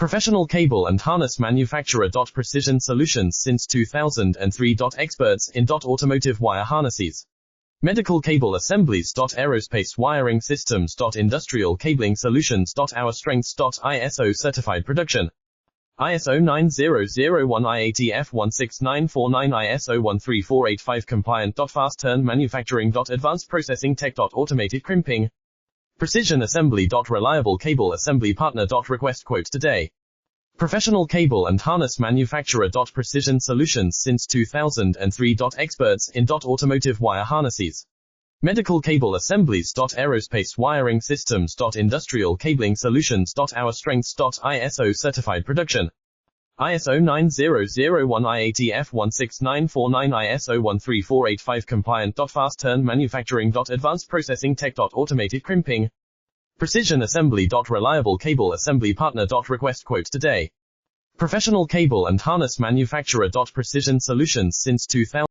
Professional cable and harness manufacturer. Precision solutions since 2003. Experts in automotive wire harnesses, medical cable assemblies. Aerospace wiring systems. Industrial cabling solutions. Our strengths. ISO certified production. ISO 9001 IATF 16949 ISO 13485 compliant. Fast turn manufacturing. Advanced processing tech. Automated crimping. Precision assembly. Reliable cable assembly partner. Request quote today. Professional cable and harness manufacturer. Precision solutions since 2003. Experts in automotive wire harnesses, medical cable assemblies. Aerospace wiring systems. Industrial cabling solutions. Our strengths. ISO certified production. ISO 9001 IATF 16949 ISO 13485 compliant. Fast turn manufacturing. Advanced processing tech. Automated crimping. Precision assembly. Reliable cable assembly partner. Request quote today. Professional cable and harness manufacturer. Precision solutions since 2000.